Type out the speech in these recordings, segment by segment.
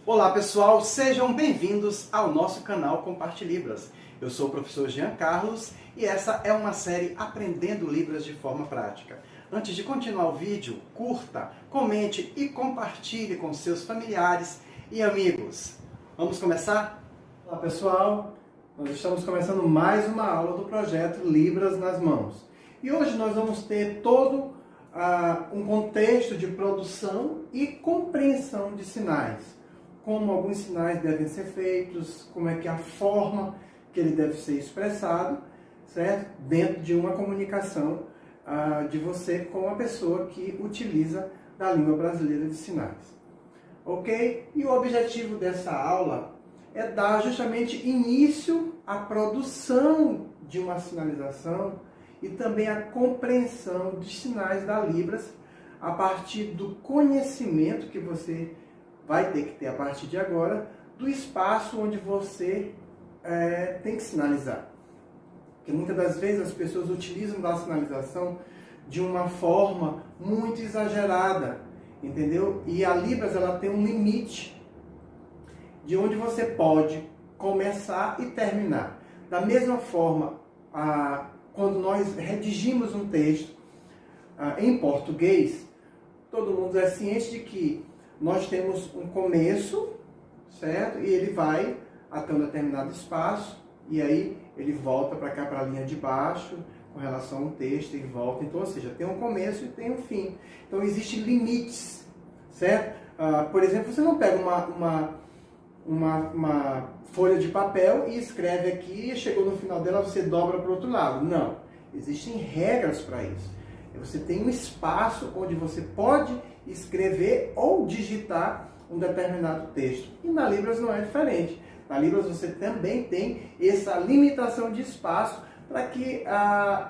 Olá pessoal, sejam bem-vindos ao nosso canal Compartilhe Libras. Eu sou o professor Jean Carlos e essa é uma série Aprendendo Libras de Forma Prática. Antes de continuar o vídeo, curta, comente e compartilhe com seus familiares e amigos. Vamos começar? Olá pessoal, nós estamos começando mais uma aula do projeto Libras nas Mãos. E hoje nós vamos ter todo um contexto de produção e compreensão de sinais. Como alguns sinais devem ser feitos, como é que é a forma que ele deve ser expressado, certo? Dentro de uma comunicação de você com a pessoa que utiliza da língua brasileira de sinais. Ok? E o objetivo dessa aula é dar justamente início à produção de uma sinalização e também a compreensão dos sinais da Libras a partir do conhecimento que você vai ter que ter a partir de agora do espaço onde você tem que sinalizar. Porque muitas das vezes as pessoas utilizam da sinalização de uma forma muito exagerada, entendeu? E a Libras ela tem um limite de onde você pode começar e terminar. Da mesma forma, quando nós redigimos um texto em português, todo mundo é ciente de que nós temos um começo, certo? E ele vai até um determinado espaço, e aí ele volta para cá, para a linha de baixo, com relação ao texto, e volta. Então, ou seja, tem um começo e tem um fim. Então, existem limites, certo? Por exemplo, você não pega uma folha de papel e escreve aqui, e chegou no final dela, você dobra para o outro lado. Não. Existem regras para isso. Você tem um espaço onde você pode escrever ou digitar um determinado texto. E na Libras não é diferente. Na Libras você também tem essa limitação de espaço para que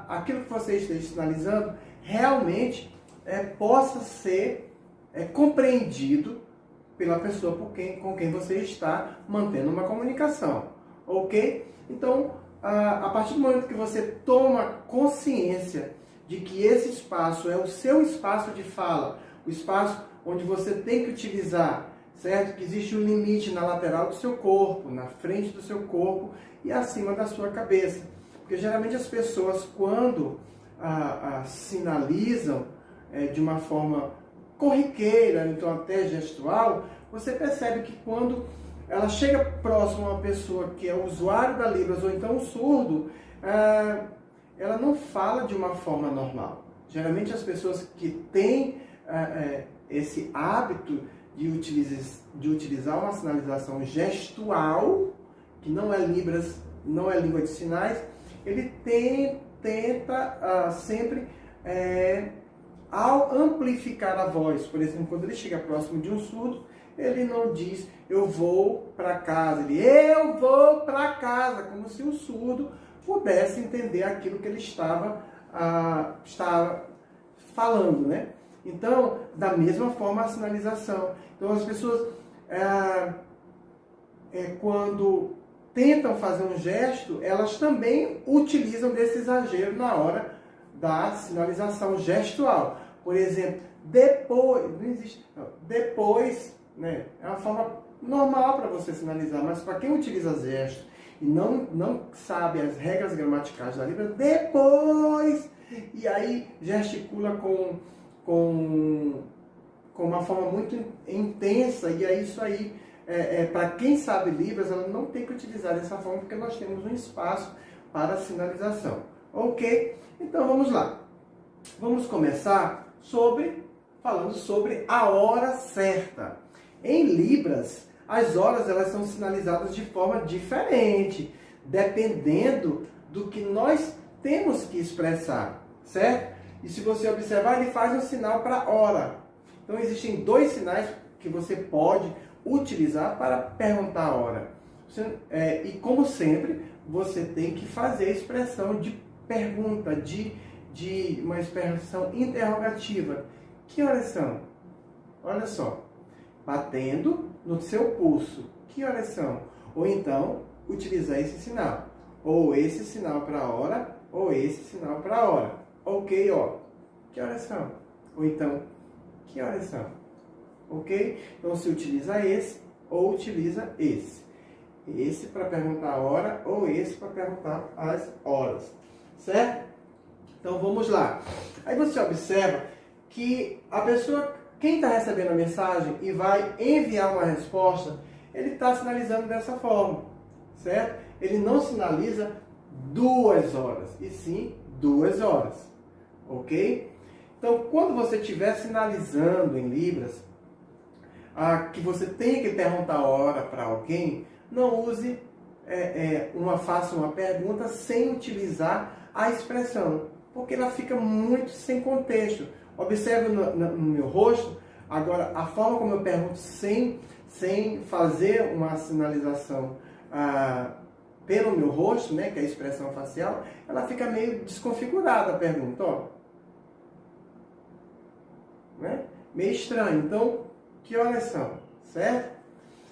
aquilo que você esteja sinalizando realmente possa ser compreendido pela pessoa com quem você está mantendo uma comunicação. Ok? Então, a partir do momento que você toma consciência de que esse espaço é o seu espaço de fala, o espaço onde você tem que utilizar, certo? Que existe um limite na lateral do seu corpo, na frente do seu corpo e acima da sua cabeça. Porque geralmente as pessoas, quando sinalizam de uma forma corriqueira, então até gestual, você percebe que quando ela chega próximo a uma pessoa que é o usuário da Libras ou então o surdo, ela não fala de uma forma normal. Geralmente as pessoas que têm esse hábito de utilizar uma sinalização gestual, que não é Libras, não é língua de sinais, ele tenta sempre ao amplificar a voz. Por exemplo, quando ele chega próximo de um surdo, ele não diz eu vou para casa, eu vou para casa, como se o surdo pudesse entender aquilo que ele estava falando, né? Então, da mesma forma a sinalização. Então, as pessoas, quando tentam fazer um gesto, elas também utilizam desse exagero na hora da sinalização gestual. Por exemplo, depois, não existe, não, depois, né? É uma forma normal para você sinalizar, mas para quem utiliza gestos e não sabe as regras gramaticais da Libras, depois, e aí gesticula com uma forma muito intensa, e aí isso aí, para quem sabe Libras, ela não tem que utilizar dessa forma, porque nós temos um espaço para sinalização. Ok? Então vamos lá. Vamos começar falando sobre a hora certa. Em Libras, as horas elas são sinalizadas de forma diferente, dependendo do que nós temos que expressar, certo? E se você observar, ele faz um sinal para hora. Então existem dois sinais que você pode utilizar para perguntar a hora. E como sempre, você tem que fazer a expressão de pergunta, de uma expressão interrogativa. Que horas são? Olha só. Batendo no seu pulso. Que horas são? Ou então, utilizar esse sinal. Ou esse sinal para a hora, ou esse sinal para a hora. Ok, ó. Que horas são? Ou então, que horas são? Ok? Então, se utiliza esse ou utiliza esse. Esse para perguntar a hora ou esse para perguntar as horas, certo? Então vamos lá. Aí você observa que a pessoa, quem está recebendo a mensagem e vai enviar uma resposta, ele está sinalizando dessa forma, certo? Ele não sinaliza 2 horas, e sim 2 horas, ok? Então, quando você estiver sinalizando em Libras, que você tem que perguntar a hora para alguém, não use faça uma pergunta sem utilizar a expressão, porque ela fica muito sem contexto. Observe no meu rosto, agora a forma como eu pergunto sem fazer uma sinalização pelo meu rosto, né, que é a expressão facial, ela fica meio desconfigurada a pergunta, ó. Né? Meio estranho. Então, que horas são? Certo?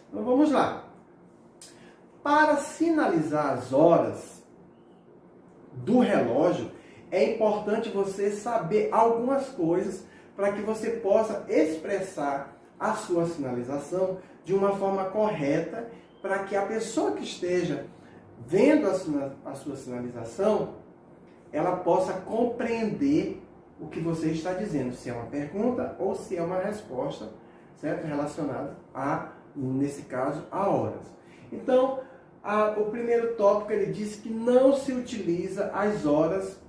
Então vamos lá. Para sinalizar as horas do relógio, é importante você saber algumas coisas para que você possa expressar a sua sinalização de uma forma correta, para que a pessoa que esteja vendo a sua sinalização, ela possa compreender o que você está dizendo, se é uma pergunta ou se é uma resposta, certo? Relacionada nesse caso, a horas. Então, o primeiro tópico, ele diz que não se utiliza as horas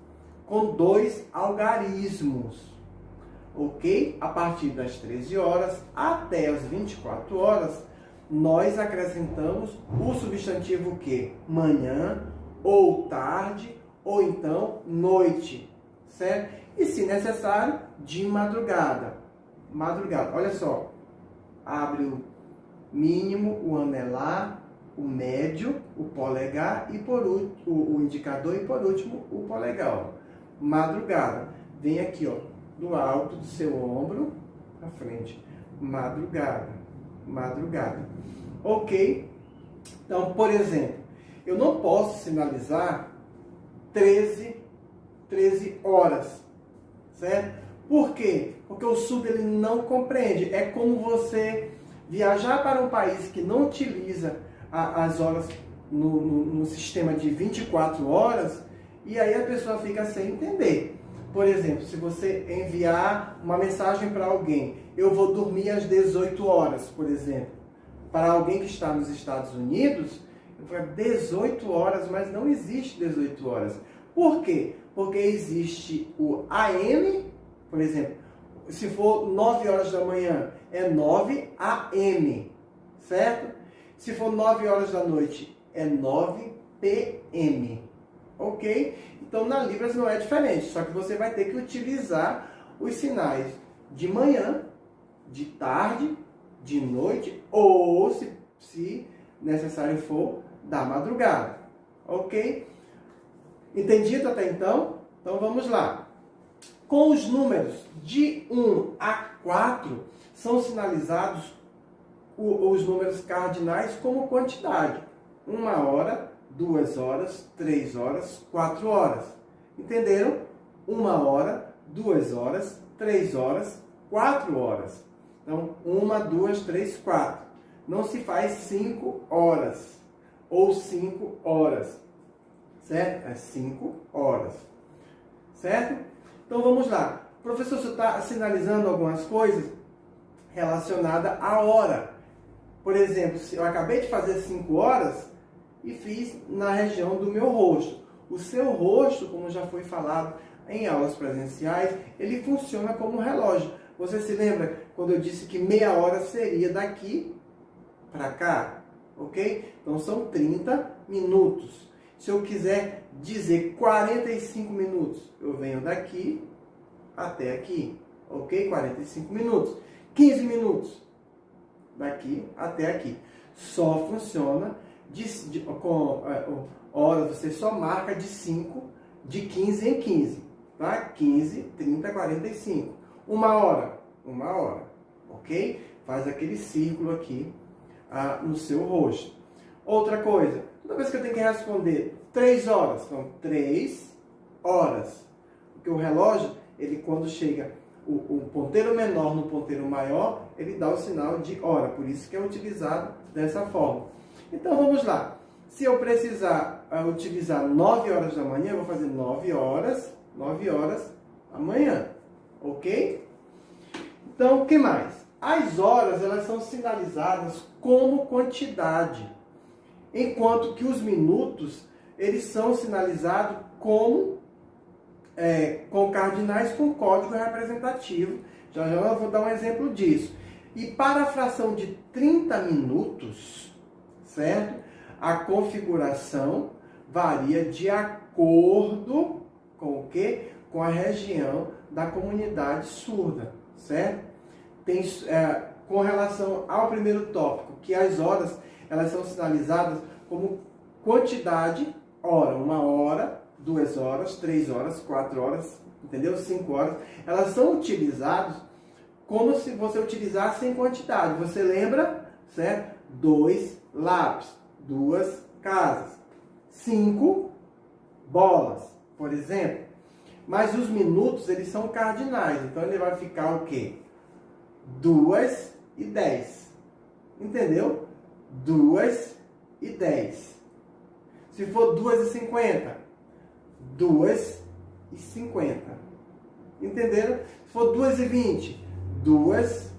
com 2 algarismos, ok? A partir das 13 horas até as 24 horas, nós acrescentamos o substantivo que? Manhã, ou tarde, ou então noite, certo? E, se necessário, de madrugada. Madrugada, olha só. Abre o mínimo, o anelar, o médio, o polegar e por último, o indicador e por último o polegar. Ó. Madrugada. Vem aqui, ó, do alto do seu ombro à frente. Madrugada. Madrugada. Ok? Então, por exemplo, eu não posso sinalizar 13 horas. Certo? Por quê? Porque o surdo ele não compreende. É como você viajar para um país que não utiliza as horas no sistema de 24 horas, e aí a pessoa fica sem entender. Por exemplo, se você enviar uma mensagem para alguém, eu vou dormir às 18 horas, por exemplo. Para alguém que está nos Estados Unidos, eu falo 18 horas, mas não existe 18 horas. Por quê? Porque existe o AM, por exemplo, se for 9 horas da manhã, é 9 AM, certo? Se for 9 horas da noite, é 9 PM, ok? Então, na Libras não é diferente, só que você vai ter que utilizar os sinais de manhã, de tarde, de noite, ou, se necessário for, da madrugada, ok? Entendido até então? Então vamos lá. Com os números de 1 a 4, são sinalizados os números cardinais como quantidade. 1 hora, 2 horas, 3 horas, 4 horas. Entenderam? 1 hora, 2 horas, 3 horas, 4 horas. Então, 1, 2, 3, 4. Não se faz 5 horas ou 5 horas. Certo? É 5 horas. Certo? Então vamos lá. Professor, você está sinalizando algumas coisas relacionadas à hora. Por exemplo, se eu acabei de fazer 5 horas e fiz na região do meu rosto. O seu rosto, como já foi falado em aulas presenciais, ele funciona como um relógio. Você se lembra quando eu disse que meia hora seria daqui para cá? Ok? Então são 30 minutos. Se eu quiser dizer 45 minutos, eu venho daqui até aqui, ok? 45 minutos. 15 minutos, daqui até aqui. Só funciona com horas, você só marca de 5, de 15 em 15, tá? 15, 30, 45. 1 hora, ok? Faz aquele círculo aqui no seu rosto. Outra coisa, toda vez que eu tenho que responder 3 horas, são 3 horas. Porque o relógio, ele quando chega o ponteiro menor no ponteiro maior, ele dá o sinal de hora. Por isso que é utilizado dessa forma. Então, vamos lá. Se eu precisar utilizar 9 horas da manhã, eu vou fazer 9 horas amanhã. Ok? Então, o que mais? As horas, elas são sinalizadas como quantidade, enquanto que os minutos, eles são sinalizados como com cardinais com código representativo. Já eu vou dar um exemplo disso. E para a fração de 30 minutos, certo? A configuração varia de acordo com o quê? Com a região da comunidade surda, certo? Tem, com relação ao primeiro tópico, que as horas, elas são sinalizadas como quantidade, hora, 1 hora, 2 horas, 3 horas, 4 horas, entendeu? 5 horas. Elas são utilizadas como se você utilizasse em quantidade. Você lembra, certo? 2 lápis, 2 casas, 5 bolas, por exemplo. Mas os minutos, eles são cardinais. Então, ele vai ficar o quê? 2 e 10. Entendeu? 2 e 10. Se for 2 e 50, 2 e 50. Entenderam? Se for 2 e 20, 2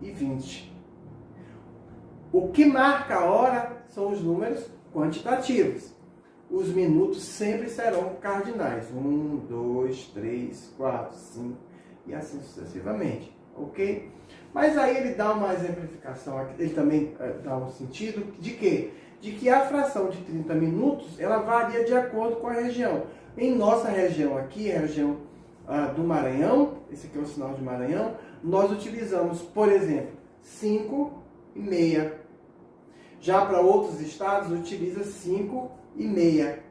e 20. O que marca a hora são os números quantitativos. Os minutos sempre serão cardinais. 1, 2, 3, 4, 5 e assim sucessivamente. Ok? Mas aí ele dá uma exemplificação, ele também dá um sentido de quê? De que a fração de 30 minutos, ela varia de acordo com a região. Em nossa região aqui, a região do Maranhão, esse aqui é o sinal de Maranhão, nós utilizamos, por exemplo, 5 e meia. Já para outros estados, utiliza 5 e meia.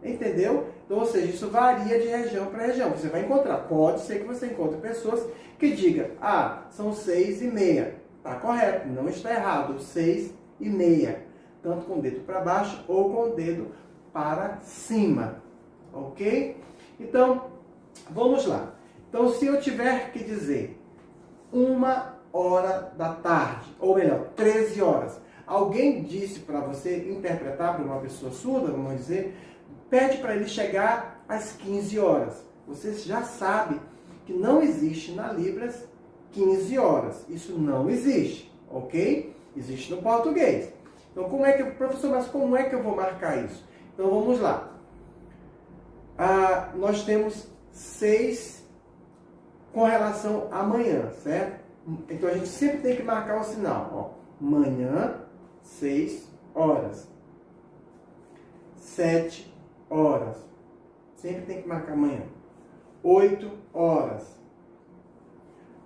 Entendeu? Então, ou seja, isso varia de região para região. Você vai encontrar, pode ser que você encontre pessoas que digam, são 6 e meia. Está correto, não está errado, 6 e meia. Tanto com o dedo para baixo ou com o dedo para cima. Ok? Então, vamos lá. Então, se eu tiver que dizer 1 hora da tarde, ou melhor, 13 horas, alguém disse para você interpretar para uma pessoa surda, vamos dizer, pede para ele chegar às 15 horas. Você já sabe que não existe na Libras 15 horas. Isso não existe, ok? Existe no português. Então, professor, mas como é que eu vou marcar isso? Então, vamos lá. Nós temos 6 com relação a manhã, certo? Então, a gente sempre tem que marcar o sinal. Manhã, 6 horas. 7 horas. Sempre tem que marcar manhã. 8 horas.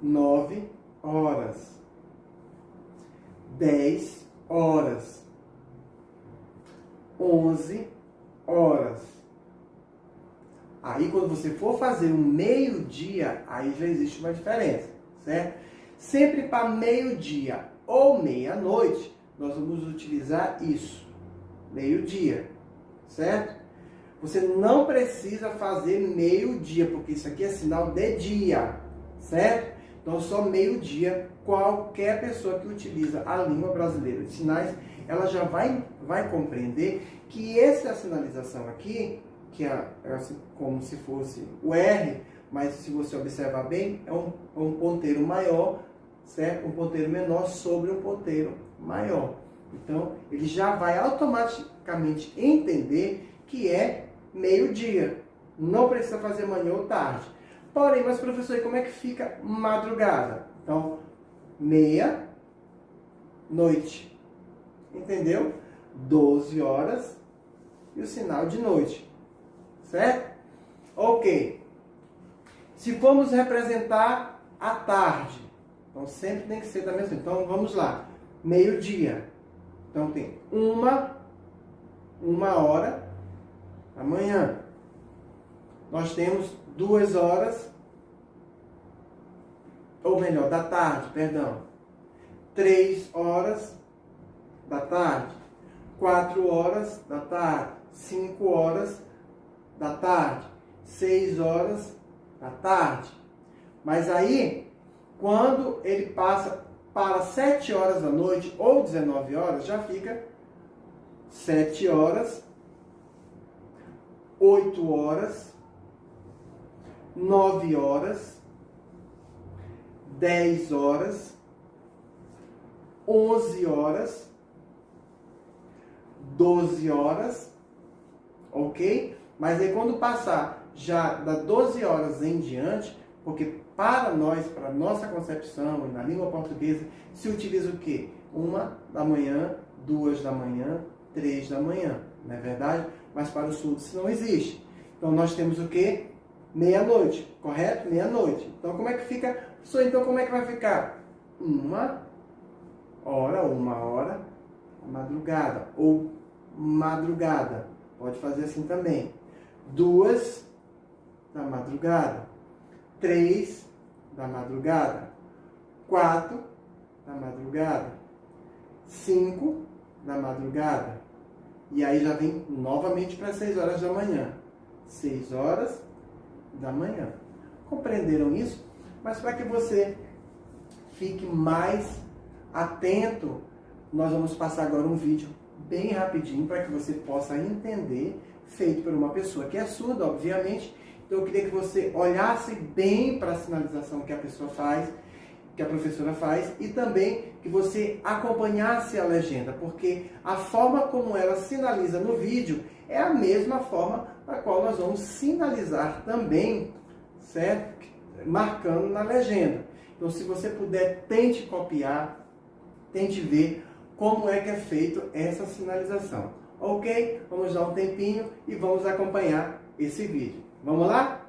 9 horas. 10 horas. 11 horas. Aí, quando você for fazer um meio-dia, aí já existe uma diferença, certo? Sempre para meio-dia ou meia-noite, nós vamos utilizar isso. Meio-dia, certo? Você não precisa fazer meio-dia, porque isso aqui é sinal de dia, certo? Então, só meio-dia, qualquer pessoa que utiliza a língua brasileira de sinais, ela já vai compreender que essa sinalização aqui, que é assim, como se fosse o R, mas se você observar bem, é um ponteiro maior, certo? Um ponteiro menor sobre um ponteiro maior. Então, ele já vai automaticamente entender que é meio-dia. Não precisa fazer manhã ou tarde. Porém, mas professor, e como é que fica madrugada? Então, meia-noite. Entendeu? 12 horas e o sinal de noite. Certo? Ok. Se formos representar a tarde, então sempre tem que ser da mesma. Então, vamos lá. Meio-dia. Então, tem uma hora da manhã. Nós temos 2 horas, ou melhor, da tarde, perdão. 3 horas da tarde. 4 horas da tarde. 5 horas da tarde. 6 horas da tarde. Mas aí, quando ele passa para 7 horas da noite ou 19 horas, já fica 7 horas, 8 horas, 9 horas, 10 horas, 11 horas, 12 horas, ok? Mas aí quando passar já das 12 horas em diante, porque para nós, para nossa concepção, na língua portuguesa, se utiliza o quê? 1 da manhã, 2 da manhã, 3 da manhã, não é verdade? Mas para o sul isso não existe. Então nós temos o quê? Meia-noite, correto? Meia-noite. Então como é que fica? Então como é que vai ficar? 1 hora, madrugada, ou madrugada, pode fazer assim também. 2 da madrugada, 3 da madrugada, 4 da madrugada, 5 da madrugada, e aí já vem novamente para 6 horas da manhã. 6 horas da manhã. Compreenderam isso? Mas para que você fique mais atento, nós vamos passar agora um vídeo bem rapidinho para que você possa entender, feito por uma pessoa que é surda, obviamente. Então eu queria que você olhasse bem para a sinalização que a pessoa faz, que a professora faz, e também que você acompanhasse a legenda, porque a forma como ela sinaliza no vídeo é a mesma forma da qual nós vamos sinalizar também, certo? Marcando na legenda. Então, se você puder, tente copiar, tente ver como é que é feito essa sinalização. Ok? Vamos dar um tempinho e vamos acompanhar esse vídeo. Vamos lá?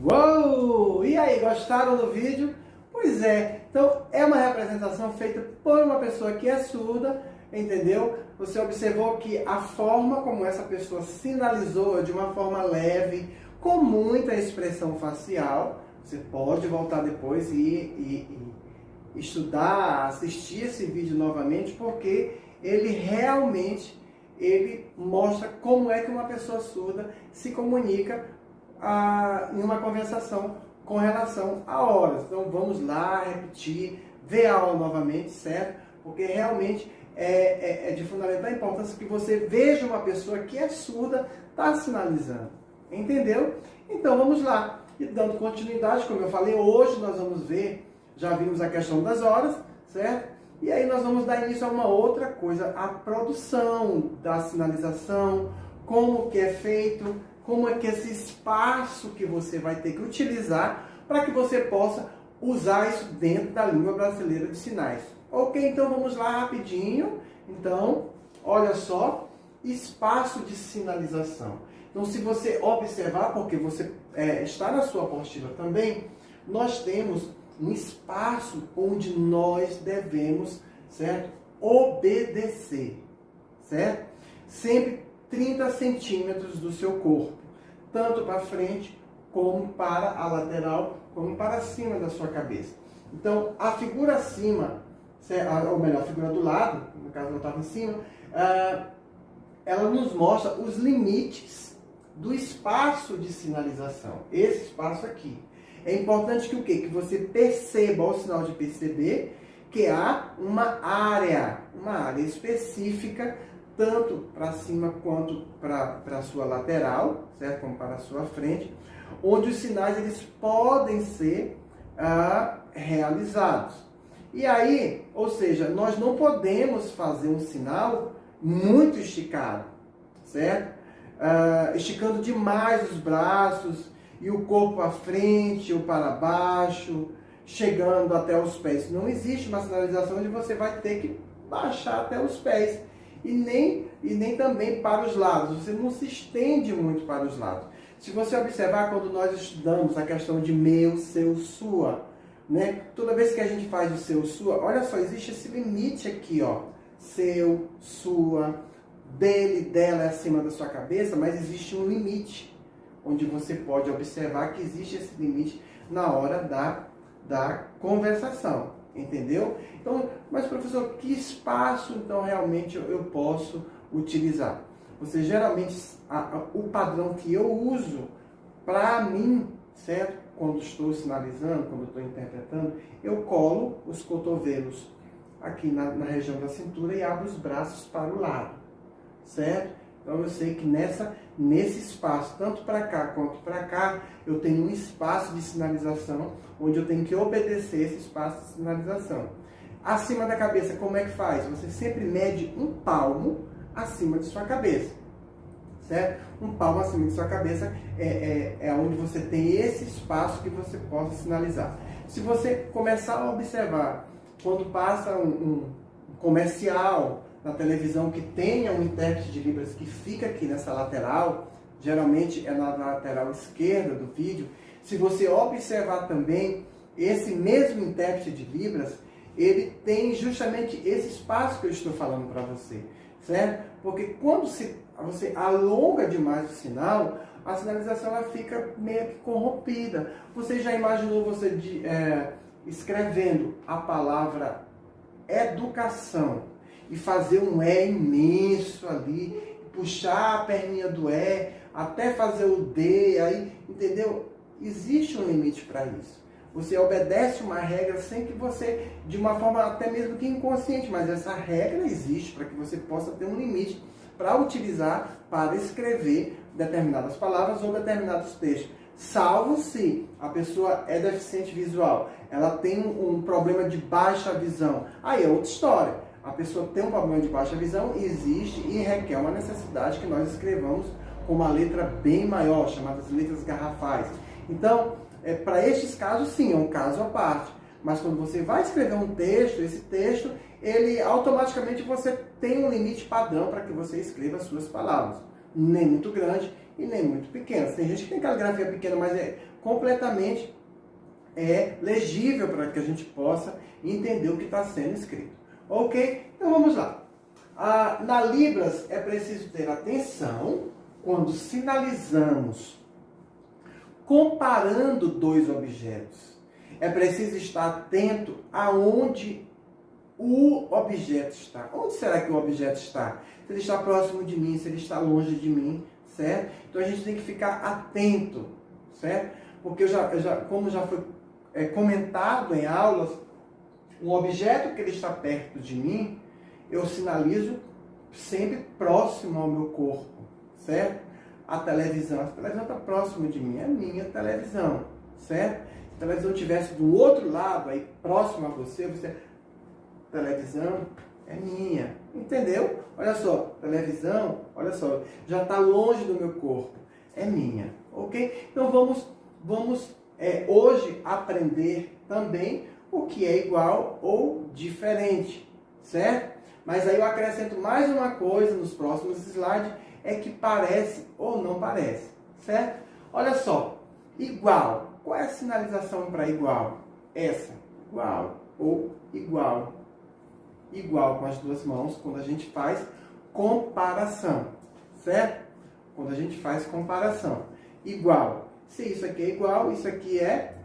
Uou! E aí, gostaram do vídeo? Pois é, então é uma representação feita por uma pessoa que é surda, entendeu? Você observou que a forma como essa pessoa sinalizou de uma forma leve, com muita expressão facial. Você pode voltar depois e estudar, assistir esse vídeo novamente, porque ele realmente mostra como é que uma pessoa surda se comunica em uma conversação com relação a horas. Então vamos lá, repetir, ver a aula novamente, certo? Porque realmente é de fundamental importância que você veja uma pessoa que é surda tá sinalizando. Entendeu? Então vamos lá. E dando continuidade, como eu falei, hoje nós vamos ver, já vimos a questão das horas, certo? E aí nós vamos dar início a uma outra coisa, a produção da sinalização, como que é feito, como é que esse espaço que você vai ter que utilizar para que você possa usar isso dentro da língua brasileira de sinais. Ok, então vamos lá rapidinho. Então, olha só, espaço de sinalização. Então, se você observar, porque você está na sua apostila também, nós temos um espaço onde nós devemos, certo? Obedecer, certo? Sempre 30 centímetros do seu corpo, tanto para frente, como para a lateral, como para cima da sua cabeça. Então, a figura acima, ou melhor, a figura do lado, no caso ela estava em cima, ela nos mostra os limites do espaço de sinalização. Esse espaço aqui. É importante que o quê? Que você perceba, ao sinal de perceber, que há uma área específica, tanto para cima quanto para a sua lateral, certo? Como para a sua frente, onde os sinais eles podem ser realizados. E aí, ou seja, nós não podemos fazer um sinal muito esticado, certo? Esticando demais os braços e o corpo à frente ou para baixo, chegando até os pés. Não existe uma sinalização onde você vai ter que baixar até os pés. E nem também para os lados. Você não se estende muito para os lados. Se você observar, quando nós estudamos a questão de meu, seu, sua, né? Toda vez que a gente faz o seu, sua, olha só, existe esse limite aqui, ó. Seu, sua, dele, dela é acima da sua cabeça, mas existe um limite, onde você pode observar que existe esse limite na hora da conversação, entendeu? Então, mas professor, que espaço então realmente eu posso utilizar? Você geralmente, o padrão que eu uso para mim, certo? Quando estou sinalizando, quando estou interpretando, eu colo os cotovelos aqui na região da cintura e abro os braços para o lado, certo? Então eu sei que nesse espaço, tanto para cá quanto para cá, eu tenho um espaço de sinalização, onde eu tenho que obedecer esse espaço de sinalização. Acima da cabeça, como é que faz? Você sempre mede um palmo acima de sua cabeça, certo? Um palmo acima de sua cabeça é onde você tem esse espaço que você possa sinalizar. Se você começar a observar, quando passa um comercial na televisão que tenha um intérprete de Libras que fica aqui nessa lateral, geralmente é na lateral esquerda do vídeo, se você observar também, esse mesmo intérprete de Libras, ele tem justamente esse espaço que eu estou falando para você, certo? Porque quando você alonga demais o sinal, a sinalização ela fica meio que corrompida. Você já imaginou você escrevendo a palavra educação e fazer um E imenso ali, puxar a perninha do E até fazer o D, aí, entendeu? Existe um limite para isso. Você obedece uma regra sem que você, de uma forma até mesmo que inconsciente, mas essa regra existe para que você possa ter um limite para utilizar para escrever determinadas palavras ou determinados textos. Salvo se a pessoa é deficiente visual, ela tem um problema de baixa visão. Aí é outra história. A pessoa tem um problema de baixa visão, existe e requer uma necessidade que nós escrevamos com uma letra bem maior, chamadas letras garrafais. Então, para estes casos, sim, é um caso à parte. Mas quando você vai escrever um texto, esse texto, ele automaticamente você tem um limite padrão para que você escreva as suas palavras. Nem muito grande e nem muito pequena. Tem gente que tem caligrafia pequena, mas completamente legível para que a gente possa entender o que está sendo escrito. Ok? Então vamos lá. Na Libras é preciso ter atenção quando sinalizamos comparando dois objetos. É preciso estar atento aonde o objeto está. Onde será que o objeto está? Se ele está próximo de mim, se ele está longe de mim, certo? Então a gente tem que ficar atento, certo? Porque como já foi comentado em aulas, um objeto que ele está perto de mim, eu sinalizo sempre próximo ao meu corpo, certo? A televisão está próximo de mim, é minha televisão, certo? Se a televisão estivesse do outro lado, aí próximo a você, televisão é minha, entendeu? Olha só, televisão, olha só, já está longe do meu corpo, é minha, ok? Então vamos hoje aprender também o que é igual ou diferente, certo? Mas aí eu acrescento mais uma coisa nos próximos slides, é que parece ou não parece, certo? Olha só, igual, qual é a sinalização para igual? Essa, igual ou igual. Igual com as duas mãos, quando a gente faz comparação, certo? Quando a gente faz comparação. Igual. Se isso aqui é igual, isso aqui é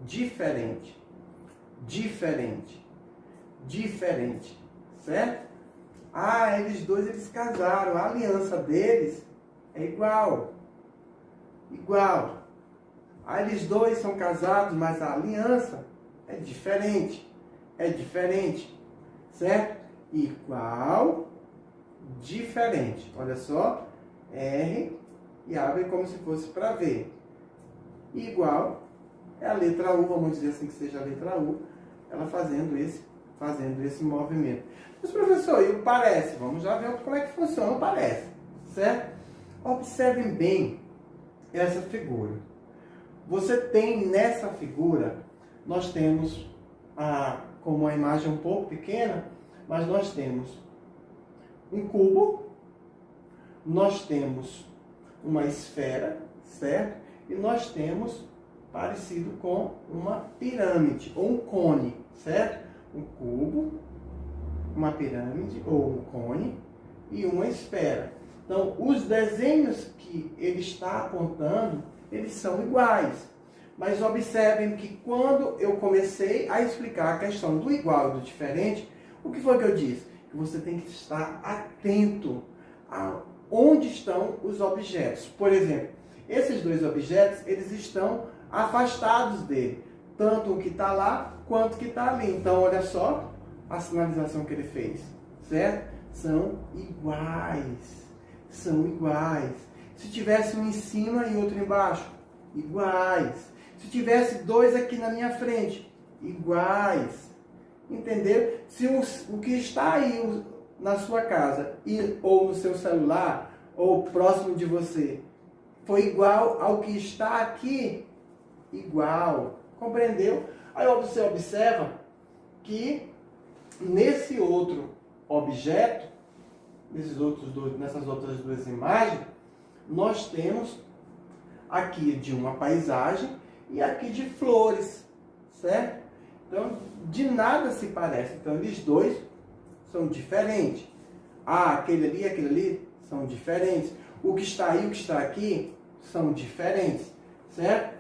diferente. Diferente. Diferente. Certo? Eles dois, eles casaram. A aliança deles é igual. Igual. Eles dois são casados, mas a aliança é diferente. É diferente. Certo? Igual, diferente. Olha só. R e abre como se fosse para V. Igual é a letra U, vamos dizer assim que seja a letra U, ela fazendo esse movimento. Mas professor, e o parece? Vamos já ver como é que funciona o parece, certo? Observem bem essa figura. Você tem nessa figura, nós temos, como uma imagem um pouco pequena, mas nós temos um cubo, nós temos uma esfera, certo? E nós temos parecido com uma pirâmide ou um cone, certo? Um cubo, uma pirâmide ou um cone e uma esfera. Então, os desenhos que ele está apontando, eles são iguais. Mas observem que quando eu comecei a explicar a questão do igual e do diferente, o que foi que eu disse? Que você tem que estar atento a onde estão os objetos. Por exemplo, esses dois objetos, eles estão afastados dele. Tanto o que está lá, quanto o que está ali. Então, olha só a sinalização que ele fez. Certo? São iguais. São iguais. Se tivesse um em cima e outro embaixo, iguais. Se tivesse dois aqui na minha frente, iguais. Entendeu? Se o que está aí na sua casa ou no seu celular ou próximo de você foi igual ao que está aqui, igual. Compreendeu? Aí você observa que nesse outro objeto, nessas outras duas imagens, nós temos aqui de uma paisagem e aqui de flores, certo? Então, de nada se parece. Então, eles dois são diferentes. Aquele ali são diferentes. O que está aí e o que está aqui são diferentes, certo?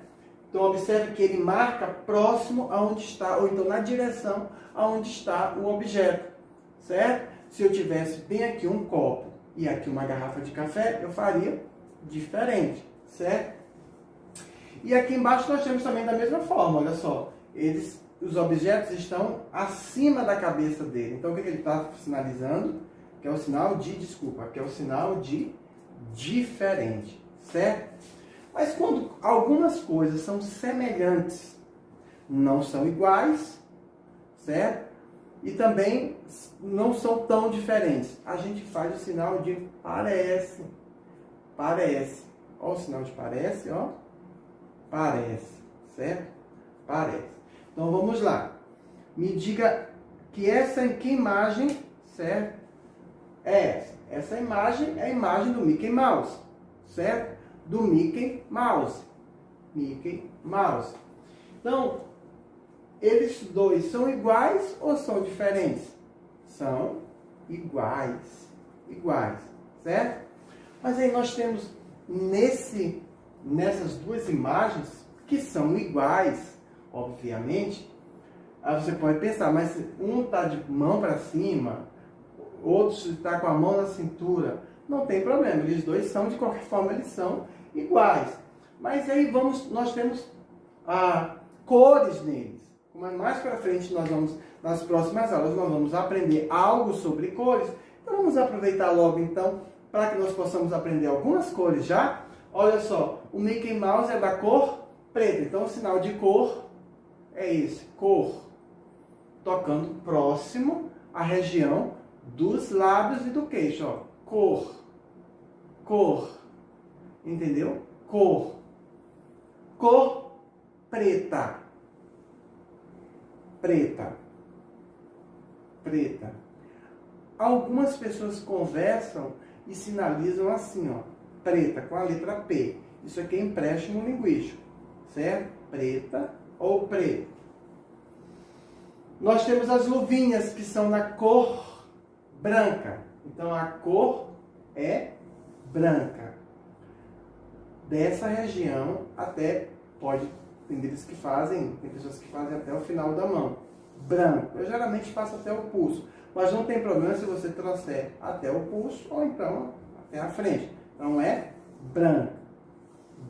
Então, observe que ele marca próximo aonde está, ou então na direção aonde está o objeto, certo? Se eu tivesse bem aqui um copo e aqui uma garrafa de café, eu faria diferente, certo? E aqui embaixo nós temos também da mesma forma, olha só. Os objetos estão acima da cabeça dele. Então, o que ele está sinalizando? Que é o sinal de, que é o sinal de diferente, certo? Mas quando algumas coisas são semelhantes, não são iguais, certo? E também não são tão diferentes, a gente faz o sinal de parece. Parece. Olha o sinal de parece, ó. Parece, certo? Parece. Então vamos lá. Me diga que que imagem, certo? É essa. Essa imagem é a imagem do Mickey Mouse, certo? Do Mickey Mouse. Mickey mouse. Então, eles dois são iguais ou são diferentes? São iguais. Iguais, certo? Mas aí nós temos nessas duas imagens que são iguais, obviamente. Aí você pode pensar, mas um está de mão para cima, outro está com a mão na cintura. Não tem problema, eles dois são, de qualquer forma, eles são iguais. Mas aí nós temos cores neles. Mas mais para frente, nas próximas aulas, nós vamos aprender algo sobre cores. Então vamos aproveitar logo, então, para que nós possamos aprender algumas cores já. Olha só, o Mickey Mouse é da cor preta. Então o sinal de cor é esse, cor. Tocando próximo à região dos lábios e do queixo, ó. Cor. Cor. Entendeu? Cor. Cor preta. Preta. Preta. Algumas pessoas conversam e sinalizam assim, ó. Preta, com a letra P. Isso aqui é empréstimo linguístico. Certo? Preta ou preto. Nós temos as luvinhas que são na cor branca. Então a cor é branca. Dessa região até tem pessoas que fazem até o final da mão. Branco. Eu geralmente faço até o pulso. Mas não tem problema se você trouxer até o pulso ou então até a frente. Então é branco.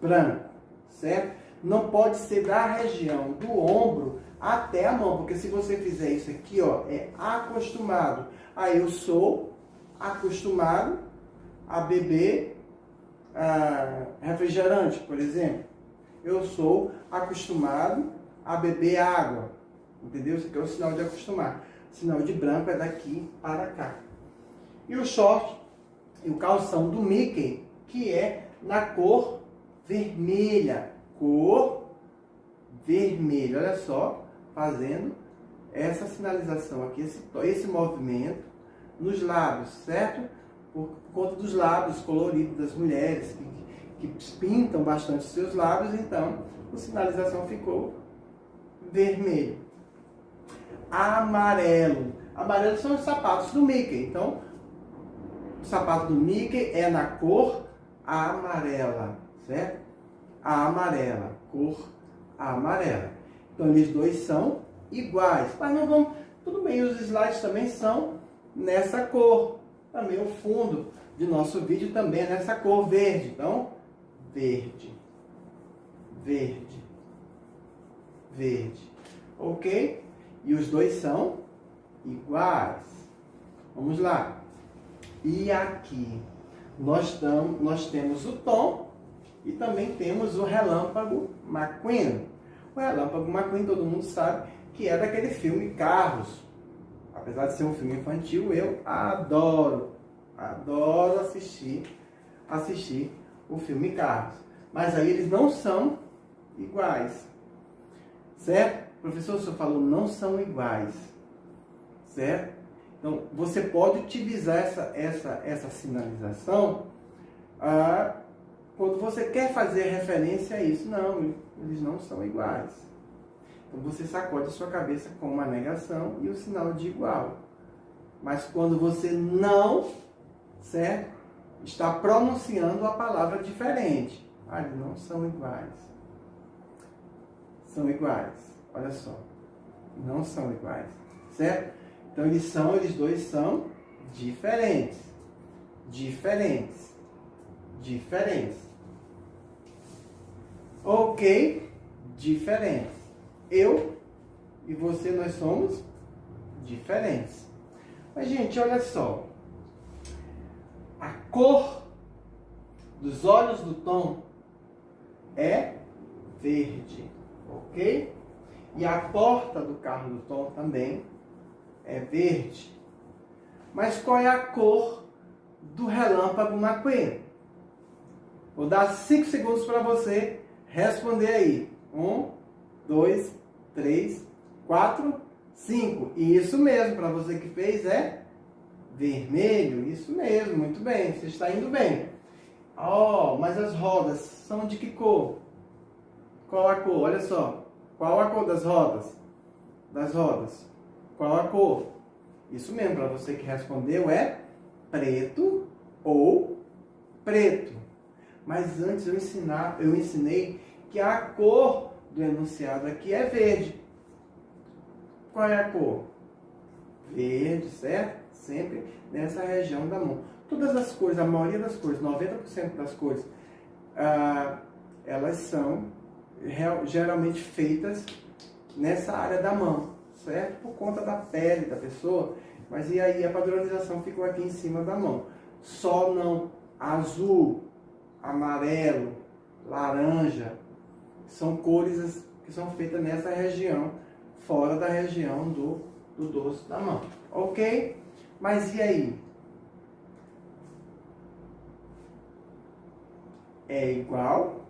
Branco. Certo? Não pode ser da região do ombro até a mão. Porque se você fizer isso aqui, ó, é acostumado. Aí eu sou acostumado a beber refrigerante, por exemplo. Eu sou acostumado a beber água. Entendeu? Isso aqui é o sinal de acostumar. O sinal de branco é daqui para cá. E o short e o calção do Mickey, que é na cor vermelha. Cor vermelha. Olha só, fazendo essa sinalização aqui, esse movimento nos lábios, certo? Por conta dos lábios coloridos das mulheres, que pintam bastante os seus lábios, então a sinalização ficou vermelho. Amarelo. Amarelo são os sapatos do Mickey. Então, o sapato do Mickey é na cor amarela, certo? Amarela, cor amarela. Então, eles dois são iguais. Mas não vamos... Tudo bem, os slides também são nessa cor. Também o fundo de nosso vídeo também é nessa cor verde. Então, verde. Verde. Verde. Ok? E os dois são iguais. Vamos lá. E aqui nós temos o Tom e também temos o Relâmpago McQueen. O Relâmpago McQueen, todo mundo sabe que é daquele filme Carros. Apesar de ser um filme infantil, eu adoro assistir o filme Carros. Mas aí eles não são iguais. Certo? Professor, o senhor falou, não são iguais. Certo? Então, você pode utilizar essa sinalização quando você quer fazer referência a isso. Não, eles não são iguais. Então, você sacode a sua cabeça com uma negação e o sinal de igual. Mas quando você não, certo? Está pronunciando a palavra diferente. Eles não são iguais. São iguais. Olha só. Não são iguais. Certo? Então, eles dois são diferentes. Diferentes. Diferentes. Ok? Diferentes. Eu e você, nós somos diferentes. Mas, gente, olha só. A cor dos olhos do Tom é verde. Ok? E a porta do carro do Tom também é verde. Mas qual é a cor do Relâmpago McQueen? Vou dar 5 segundos para você responder aí. 1, 2, 3, 4, 5. E isso mesmo, para você que fez, é vermelho. Isso mesmo, muito bem. Você está indo bem. Mas as rodas são de que cor? Qual a cor? Olha só. Qual a cor das rodas? Das rodas. Qual a cor? Isso mesmo, para você que respondeu é preto ou preto. Mas antes eu ensinei que a cor do enunciado aqui é verde. Qual é a cor? Verde, certo? Sempre nessa região da mão. Todas as cores, a maioria das cores, 90% das cores, elas são geralmente feitas nessa área da mão, certo? Por conta da pele da pessoa, mas e aí a padronização ficou aqui em cima da mão. Só não azul, amarelo, laranja, são cores que são feitas nessa região, fora da região do dorso da mão, ok? Mas e aí? É igual?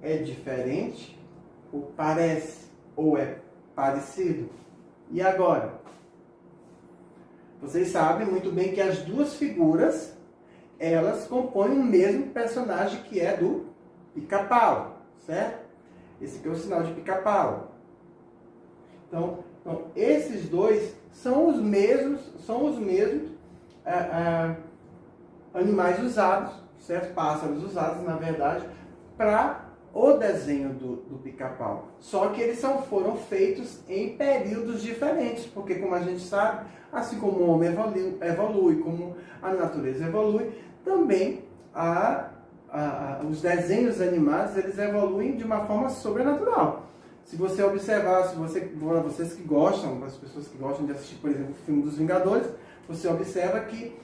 É diferente? Ou parece? Ou é parecido? E agora? Vocês sabem muito bem que as duas figuras, elas compõem o mesmo personagem que é do pica-pau, certo? Esse aqui é o sinal de pica-pau. Então, esses dois são os mesmos animais usados, certo? Pássaros usados, na verdade, para o desenho do pica-pau. Só que eles foram feitos em períodos diferentes, porque como a gente sabe, assim como o homem evolui, como a natureza evolui, também os desenhos animados, eles evoluem de uma forma sobrenatural. Se você observar, vocês que gostam, as pessoas que gostam de assistir, por exemplo, o filme dos Vingadores, você observa que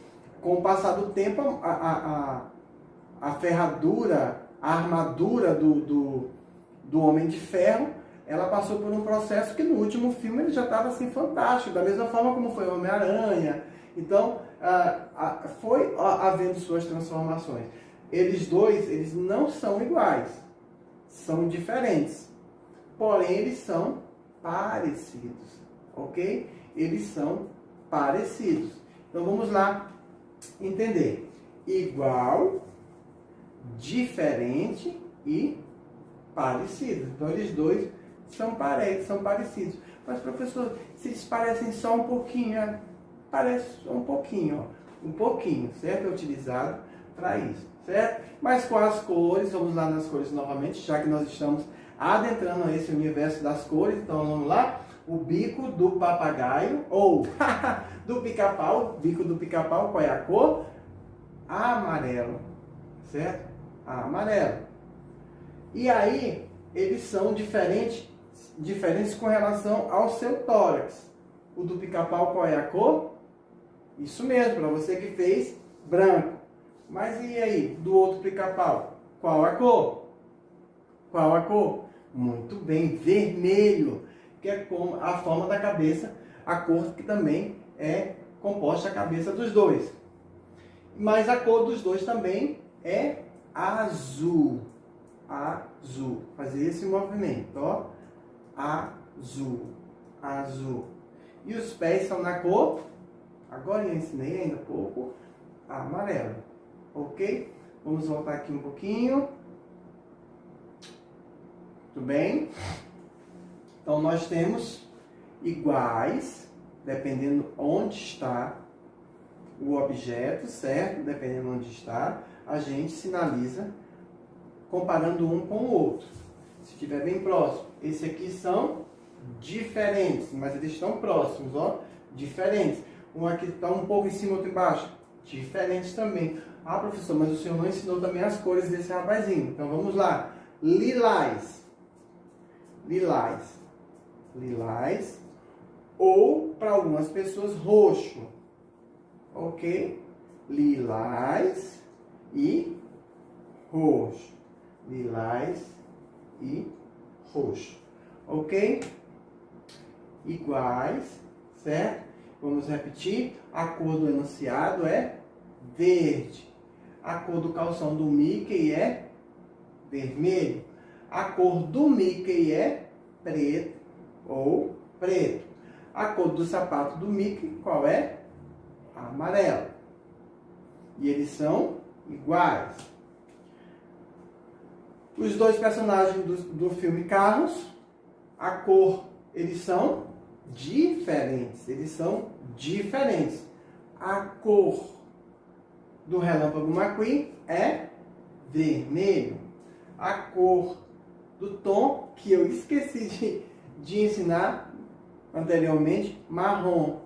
com o passar do tempo, a ferradura, a armadura do Homem de Ferro, ela passou por um processo que no último filme ele já estava assim fantástico, da mesma forma como foi o Homem-Aranha. Então, foi havendo suas transformações. Eles dois, eles não são iguais, são diferentes. Porém, eles são parecidos, ok? Eles são parecidos. Então, vamos lá entender. Igual, diferente e parecido. Então, eles dois são parecidos. Mas, professor, se eles parecem só um pouquinho, parece só um pouquinho, ó. Um pouquinho, certo? É utilizado para isso, certo? Mas com as cores, vamos lá nas cores novamente, já que nós estamos adentrando esse universo das cores. Então, vamos lá. O bico do papagaio, ou do pica-pau. Bico do pica-pau, qual é a cor? Amarelo, certo? Amarelo. E aí, eles são diferentes com relação ao seu tórax. O do pica-pau, qual é a cor? Isso mesmo, para você que fez, branco. Mas e aí, do outro pica-pau? Qual a cor? Qual a cor? Muito bem, vermelho, que é como a forma da cabeça, a cor que também é composta a cabeça dos dois. Mas a cor dos dois também é azul. Azul. Fazer esse movimento, ó. Azul. Azul. E os pés são na cor, agora eu ensinei ainda há pouco, amarelo. Ok? Vamos voltar aqui um pouquinho. Tudo bem? Então, nós temos iguais, dependendo onde está o objeto, certo? Dependendo onde está, a gente sinaliza comparando um com o outro. Se estiver bem próximo. Esse aqui são diferentes, mas eles estão próximos, ó. Diferentes. Um aqui está um pouco em cima, outro embaixo. Diferentes também. Ah, professor, mas o senhor não ensinou também as cores desse rapazinho. Então, vamos lá. Lilás. Lilás. Lilás. Ou, para algumas pessoas, roxo. Ok? Lilás e roxo. Lilás e roxo. Ok? Iguais, certo? Vamos repetir. A cor do enunciado é verde. A cor do calção do Mickey é vermelho. A cor do Mickey é preto ou preto. A cor do sapato do Mickey, qual é? Amarelo. E eles são iguais. Os dois personagens do filme Carros, a cor, eles são diferentes. A cor do Relâmpago McQueen é vermelho. A cor do Tom, que eu esqueci de ensinar anteriormente, marrom.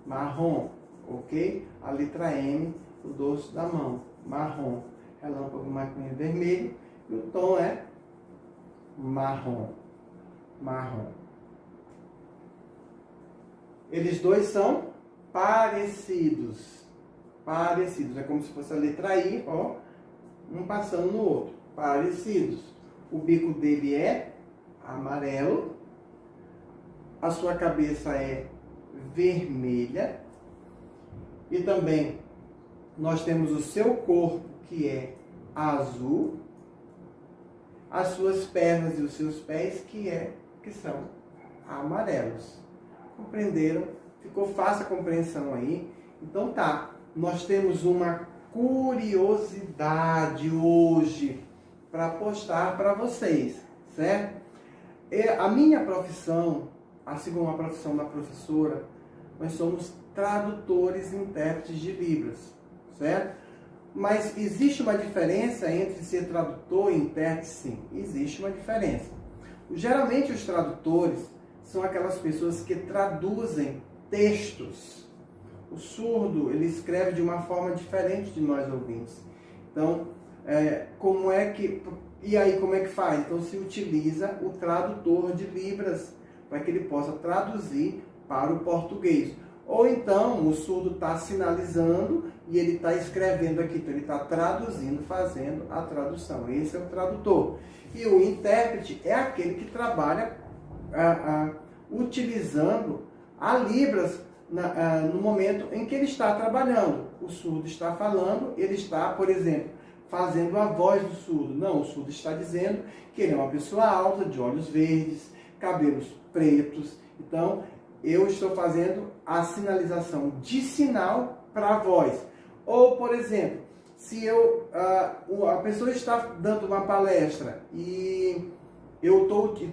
Marrom, ok? A letra M, o dorso da mão, marrom. Relâmpago McQueen é vermelho e o Tom é marrom. Marrom. Eles dois são parecidos. Parecidos. É como se fosse a letra I, ó, um passando no outro. Parecidos. O bico dele é amarelo. A sua cabeça é vermelha. E também nós temos o seu corpo, que é azul. As suas pernas e os seus pés, que são amarelos. Compreenderam? Ficou fácil a compreensão aí? Então tá, nós temos uma curiosidade hoje para postar para vocês, certo? A minha profissão, assim como a profissão da professora, nós somos tradutores e intérpretes de Libras, certo? Mas existe uma diferença entre ser tradutor e intérprete? Sim, existe uma diferença. Geralmente os tradutores são aquelas pessoas que traduzem textos. O surdo, ele escreve de uma forma diferente de nós ouvintes. Então, como é que faz? Então se utiliza o tradutor de Libras para que ele possa traduzir para o português. Ou então o surdo está sinalizando e ele está escrevendo aqui, então ele está traduzindo, fazendo a tradução. Esse é o tradutor. E o intérprete é aquele que trabalha utilizando a Libras no momento em que ele está trabalhando. O surdo está falando, ele está, por exemplo, fazendo a voz do surdo. Não, o surdo está dizendo que ele é uma pessoa alta, de olhos verdes, cabelos pretos. Então, eu estou fazendo a sinalização de sinal para a voz. Ou, por exemplo, se a pessoa está dando uma palestra e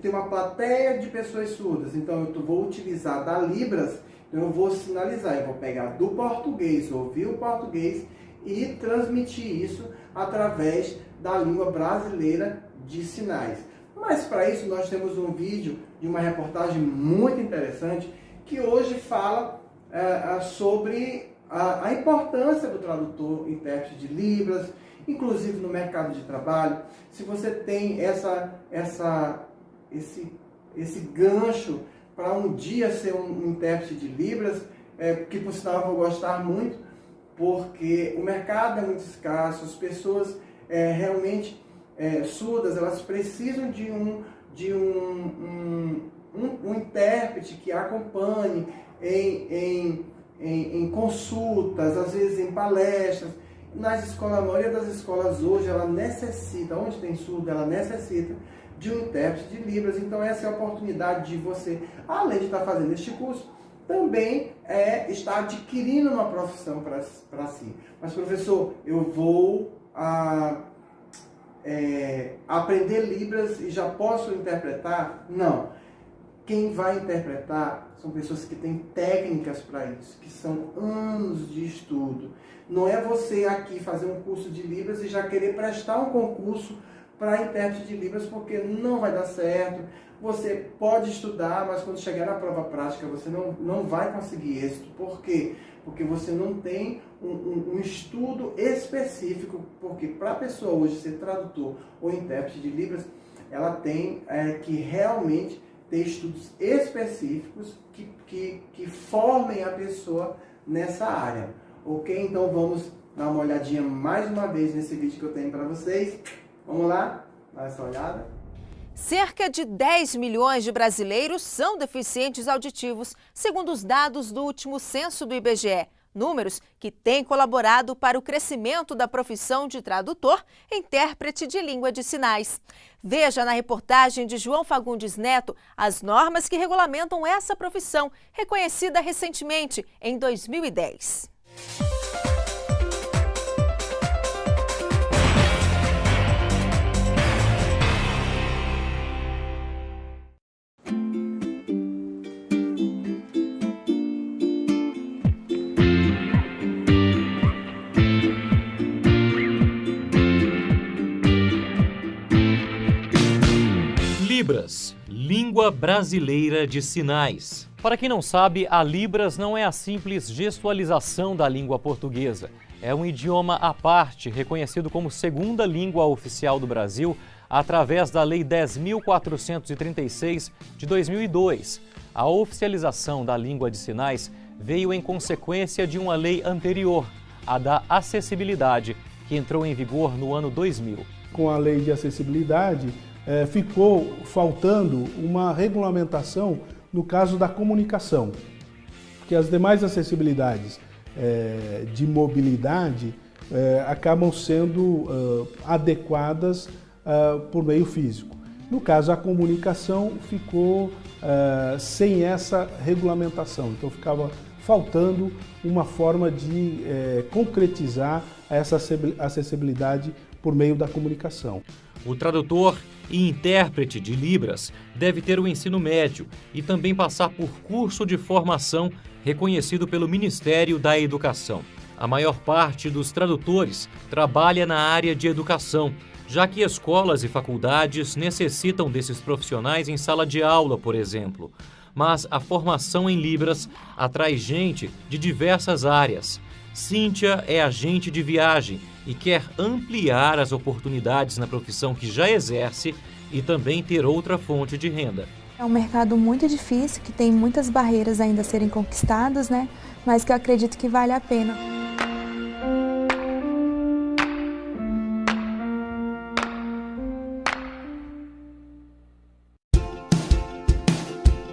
tem uma plateia de pessoas surdas, então eu vou utilizar da Libras, então eu vou sinalizar, eu vou pegar do português, ouvir o português e transmitir isso através da língua brasileira de sinais. Mas para isso nós temos um vídeo de uma reportagem muito interessante que hoje fala sobre a importância do tradutor intérprete de Libras, inclusive no mercado de trabalho. Se você tem esse gancho para um dia ser um intérprete de Libras, que por sinal eu vou gostar muito, porque o mercado é muito escasso, as pessoas realmente surdas, elas precisam de um intérprete que acompanhe em consultas, às vezes em palestras. A maioria das escolas hoje, ela necessita, onde tem surdo, ela necessita de um intérprete de Libras. Então essa é a oportunidade de você, além de estar fazendo este curso, também estar adquirindo uma profissão para si. Mas professor, eu vou aprender Libras e já posso interpretar? Não. Quem vai interpretar são pessoas que têm técnicas para isso, que são anos de estudo. Não é você aqui fazer um curso de Libras e já querer prestar um concurso para intérprete de Libras, porque não vai dar certo. Você pode estudar, mas quando chegar na prova prática você não vai conseguir êxito. Por quê? Porque você não tem um estudo específico, porque para a pessoa hoje ser tradutor ou intérprete de Libras, ela tem que realmente ter estudos específicos que formem a pessoa nessa área. Ok? Então vamos dar uma olhadinha mais uma vez nesse vídeo que eu tenho para vocês. Vamos lá? Dá essa olhada. Cerca de 10 milhões de brasileiros são deficientes auditivos, segundo os dados do último censo do IBGE. Números que têm colaborado para o crescimento da profissão de tradutor e intérprete de língua de sinais. Veja na reportagem de João Fagundes Neto as normas que regulamentam essa profissão, reconhecida recentemente em 2010. Libras, Língua Brasileira de Sinais. Para quem não sabe, a Libras não é a simples gestualização da língua portuguesa. É um idioma à parte, reconhecido como segunda língua oficial do Brasil através da Lei 10.436 de 2002. A oficialização da língua de sinais veio em consequência de uma lei anterior, a da acessibilidade, que entrou em vigor no ano 2000. Com a lei de acessibilidade, ficou faltando uma regulamentação no caso da comunicação, porque as demais acessibilidades de mobilidade acabam sendo adequadas por meio físico. No caso, a comunicação ficou sem essa regulamentação, então ficava faltando uma forma de concretizar essa acessibilidade por meio da comunicação. O tradutor e intérprete de Libras deve ter o ensino médio e também passar por curso de formação reconhecido pelo Ministério da Educação. A maior parte dos tradutores trabalha na área de educação, já que escolas e faculdades necessitam desses profissionais em sala de aula, por exemplo. Mas a formação em Libras atrai gente de diversas áreas. Cíntia é agente de viagem e quer ampliar as oportunidades na profissão que já exerce e também ter outra fonte de renda. É um mercado muito difícil, que tem muitas barreiras ainda a serem conquistadas, né? Mas que eu acredito que vale a pena.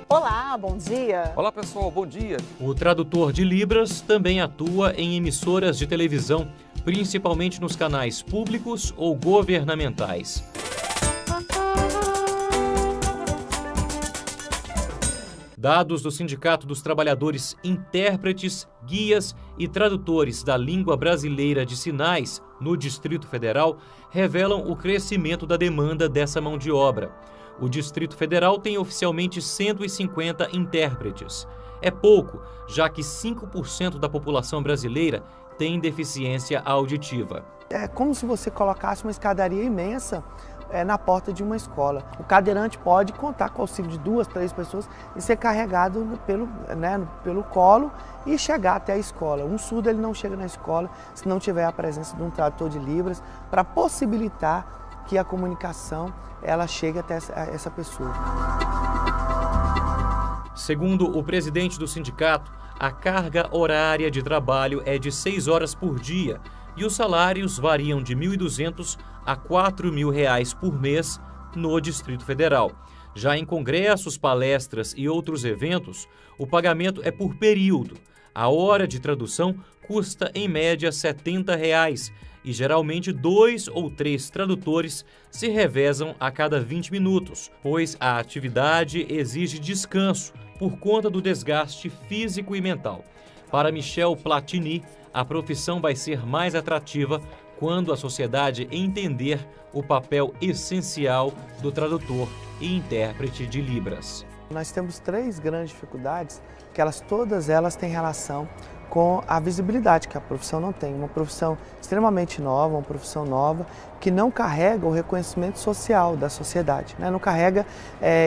Olá, bom dia. Olá pessoal, bom dia. O tradutor de Libras também atua em emissoras de televisão, principalmente nos canais públicos ou governamentais. Dados do Sindicato dos Trabalhadores Intérpretes, Guias e Tradutores da Língua Brasileira de Sinais no Distrito Federal revelam o crescimento da demanda dessa mão de obra. O Distrito Federal tem oficialmente 150 intérpretes. É pouco, já que 5% da população brasileira tem deficiência auditiva. É como se você colocasse uma escadaria imensa na porta de uma escola. O cadeirante pode contar com o auxílio de 2, 3 pessoas e ser carregado pelo colo e chegar até a escola. Um surdo ele não chega na escola se não tiver a presença de um tradutor de Libras para possibilitar que a comunicação ela chegue até essa pessoa. Segundo o presidente do sindicato, a carga horária de trabalho é de 6 horas por dia e os salários variam de R$ 1.200 a R$ 4.000 por mês no Distrito Federal. Já em congressos, palestras e outros eventos, o pagamento é por período. A hora de tradução custa em média R$ 70 e geralmente 2 ou 3 tradutores se revezam a cada 20 minutos, pois a atividade exige descanso por conta do desgaste físico e mental. Para Michel Platini, a profissão vai ser mais atrativa quando a sociedade entender o papel essencial do tradutor e intérprete de Libras. Nós temos 3 grandes dificuldades, que todas elas têm relação com a visibilidade que a profissão não tem. Uma profissão extremamente nova, uma profissão nova, que não carrega o reconhecimento social da sociedade, né? Não carrega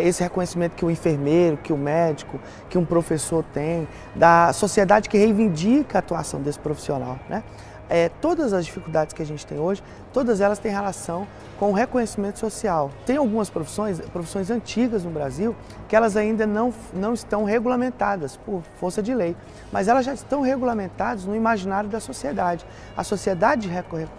esse reconhecimento que o enfermeiro, que o médico, que um professor tem, da sociedade que reivindica a atuação desse profissional, né? Todas as dificuldades que a gente tem hoje, todas elas têm relação com o reconhecimento social. Tem algumas profissões antigas no Brasil, que elas ainda não estão regulamentadas por força de lei, mas elas já estão regulamentadas no imaginário da sociedade. A sociedade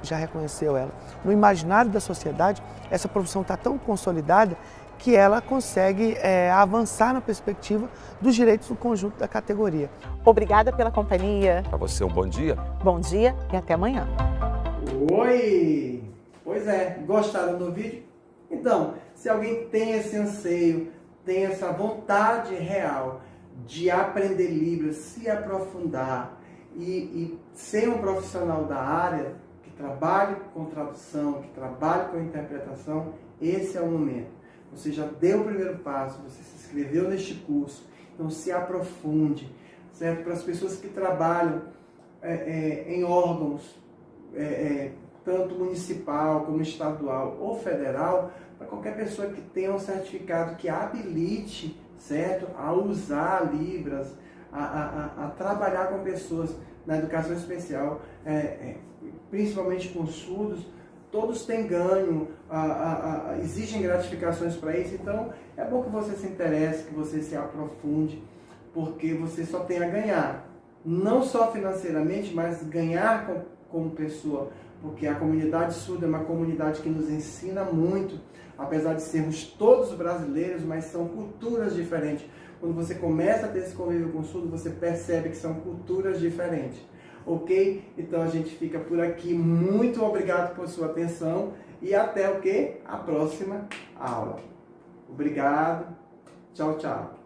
já reconheceu ela. No imaginário da sociedade, essa profissão está tão consolidada que ela consegue avançar na perspectiva dos direitos do conjunto da categoria. Obrigada pela companhia. Para você um bom dia. Bom dia e até amanhã. Oi! Pois é, gostaram do vídeo? Então, se alguém tem esse anseio, tem essa vontade real de aprender Libras, se aprofundar e ser um profissional da área, que trabalhe com tradução, que trabalhe com interpretação, esse é o momento. Você já deu o primeiro passo, você se inscreveu neste curso, então se aprofunde, certo? Para as pessoas que trabalham em órgãos, tanto municipal como estadual ou federal, para qualquer pessoa que tenha um certificado que habilite, certo, a usar Libras, a trabalhar com pessoas na educação especial, principalmente com surdos. Todos têm ganho, exigem gratificações para isso, então é bom que você se interesse, que você se aprofunde, porque você só tem a ganhar, não só financeiramente, mas ganhar como pessoa, porque a comunidade surda é uma comunidade que nos ensina muito, apesar de sermos todos brasileiros, mas são culturas diferentes. Quando você começa a ter esse convívio com o surdo, você percebe que são culturas diferentes. Ok? Então a gente fica por aqui. Muito obrigado por sua atenção e até o quê? A próxima aula. Obrigado. Tchau, tchau.